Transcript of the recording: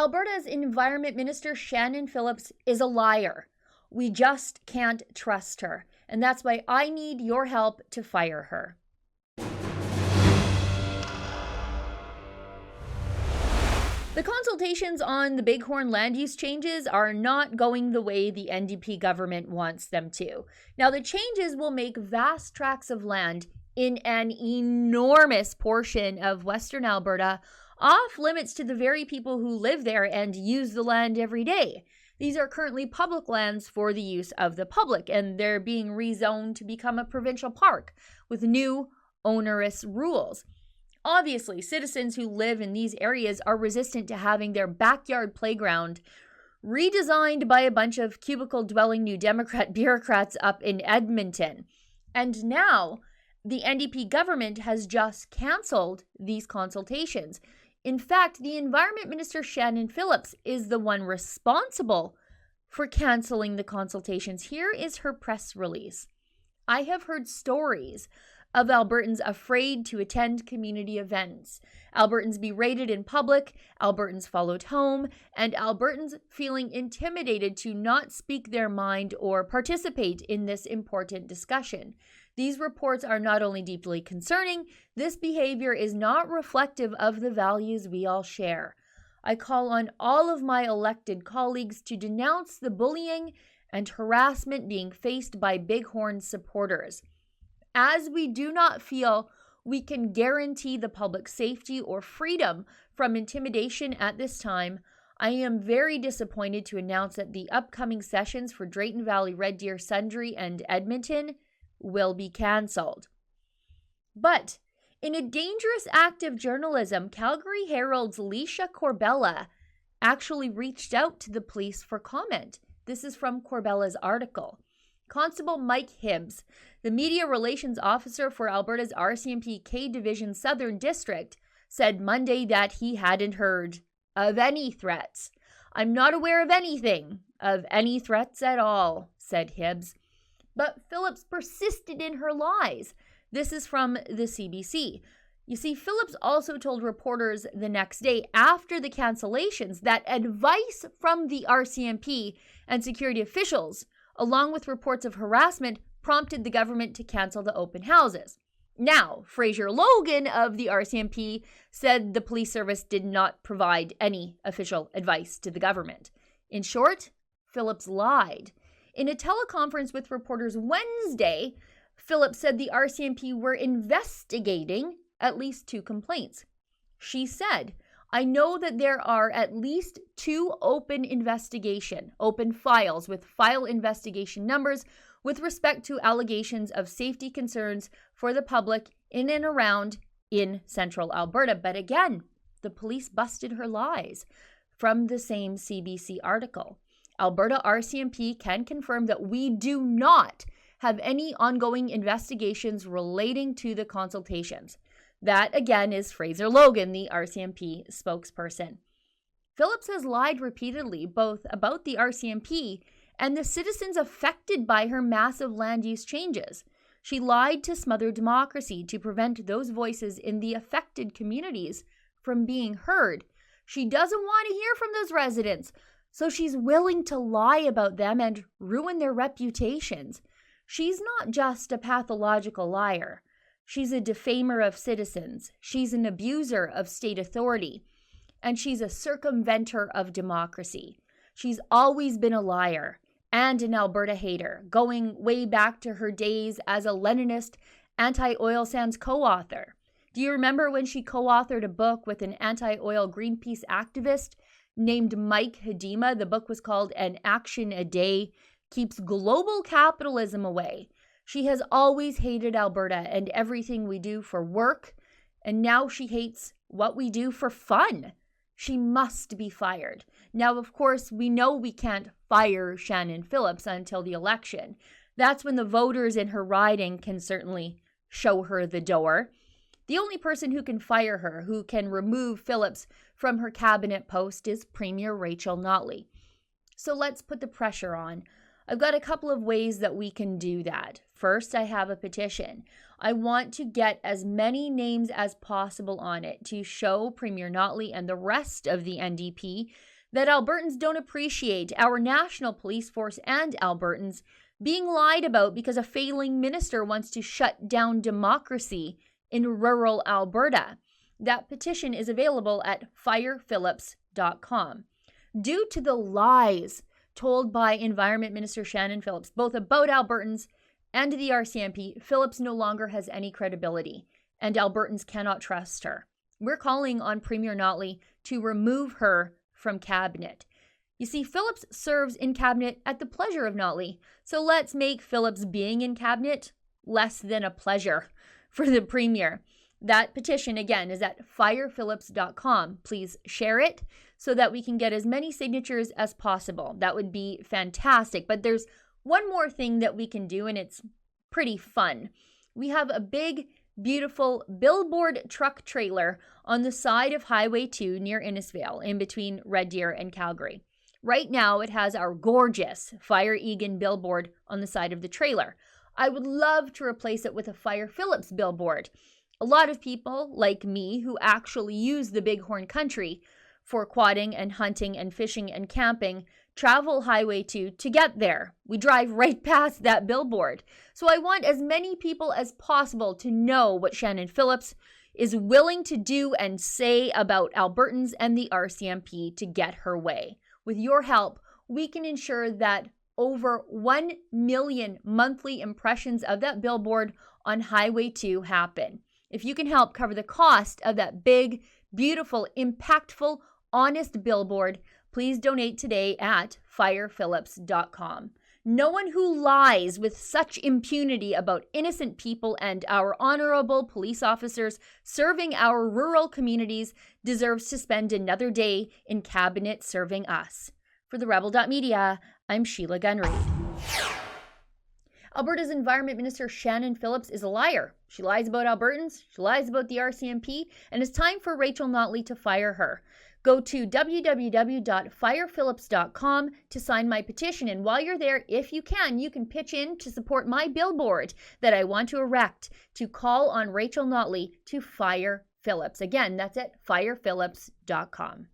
Alberta's Environment Minister Shannon Phillips is a liar. We just can't trust her, and that's why I need your help to fire her. The consultations on the Bighorn land use changes are not going the way the NDP government wants them to. Now, the changes will make vast tracts of land in an enormous portion of Western Alberta off limits to the very people who live there and use the land every day. These are currently public lands for the use of the public, and they're being rezoned to become a provincial park with new onerous rules. Obviously, citizens who live in these areas are resistant to having their backyard playground redesigned by a bunch of cubicle-dwelling New Democrat bureaucrats up in Edmonton. And now, the NDP government has just cancelled these consultations. In fact, the Environment Minister Shannon Phillips is the one responsible for cancelling the consultations. Here is her press release. I have heard stories of Albertans afraid to attend community events, Albertans berated in public, Albertans followed home, and Albertans feeling intimidated to not speak their mind or participate in this important discussion. These reports are not only deeply concerning, this behavior is not reflective of the values we all share. I call on all of my elected colleagues to denounce the bullying and harassment being faced by Bighorn supporters. As we do not feel we can guarantee the public safety or freedom from intimidation at this time, I am very disappointed to announce that the upcoming sessions for Drayton Valley Red Deer Sundre and Edmonton will be cancelled. But in a dangerous act of journalism, Calgary Herald's Leisha Corbella actually reached out to the police for comment. This is from Corbella's article. Constable Mike Hibbs, the media relations officer for Alberta's RCMP K Division Southern District, said Monday that he hadn't heard of any threats. I'm not aware of any threats at all, said Hibbs. But Phillips persisted in her lies. This is from the CBC. You see, Phillips also told reporters the next day after the cancellations that advice from the RCMP and security officials, along with reports of harassment, prompted the government to cancel the open houses. Now, Fraser Logan of the RCMP said the police service did not provide any official advice to the government. In short, Phillips lied. In a teleconference with reporters Wednesday, Phillips said the RCMP were investigating at least 2 complaints. She said, I know that there are at least 2 open files with file investigation numbers with respect to allegations of safety concerns for the public in and around in central Alberta. But again, the police busted her lies from the same CBC article. Alberta RCMP can confirm that we do not have any ongoing investigations relating to the consultations. That, again, is Fraser Logan, the RCMP spokesperson. Phillips has lied repeatedly, both about the RCMP and the citizens affected by her massive land use changes. She lied to smother democracy to prevent those voices in the affected communities from being heard. She doesn't want to hear from those residents, so she's willing to lie about them and ruin their reputations. She's not just a pathological liar. She's a defamer of citizens. She's an abuser of state authority. And she's a circumventer of democracy. She's always been a liar and an Alberta hater, going way back to her days as a Leninist anti-oil sands co-author. Do you remember when she co-authored a book with an anti-oil Greenpeace activist named Mike Hedema? The book was called An Action a Day Keeps Global Capitalism Away. She has always hated Alberta and everything we do for work, and now she hates what we do for fun. She must be fired. Now, of course, we know we can't fire Shannon Phillips until the election. That's when the voters in her riding can certainly show her the door. The only person who can fire her, who can remove Phillips from her cabinet post, is Premier Rachel Notley. So let's put the pressure on. I've got a couple of ways that we can do that. First, I have a petition. I want to get as many names as possible on it to show Premier Notley and the rest of the NDP that Albertans don't appreciate our national police force and Albertans being lied about because a failing minister wants to shut down democracy in rural Alberta. That petition is available at firephillips.com. Due to the lies told by Environment Minister Shannon Phillips, both about Albertans and the RCMP, Phillips no longer has any credibility, and Albertans cannot trust her. We're calling on Premier Notley to remove her from cabinet. You see, Phillips serves in cabinet at the pleasure of Notley, so let's make Phillips being in cabinet less than a pleasure for the Premier. That petition, again, is at firephillips.com. Please share it so that we can get as many signatures as possible. That would be fantastic. But there's one more thing that we can do, and it's pretty fun. We have a big, beautiful billboard truck trailer on the side of Highway 2 near Innisfail, in between Red Deer and Calgary. Right now, it has our gorgeous Fire Egan billboard on the side of the trailer. I would love to replace it with a Fire Phillips billboard. A lot of people, like me, who actually use the Bighorn country for quadding and hunting and fishing and camping, travel Highway 2 to get there. We drive right past that billboard. So I want as many people as possible to know what Shannon Phillips is willing to do and say about Albertans and the RCMP to get her way. With your help, we can ensure that over 1 million monthly impressions of that billboard on Highway 2 happen. If you can help cover the cost of that big, beautiful, impactful, honest billboard, please donate today at firephillips.com. No one who lies with such impunity about innocent people and our honorable police officers serving our rural communities deserves to spend another day in cabinet serving us. For the Rebel.media, I'm Sheila Gunn Reid. Alberta's Environment Minister Shannon Phillips is a liar. She lies about Albertans, she lies about the RCMP, and it's time for Rachel Notley to fire her. Go to www.firephillips.com to sign my petition, and while you're there, if you can pitch in to support my billboard that I want to erect to call on Rachel Notley to fire Phillips. Again, that's at firephillips.com.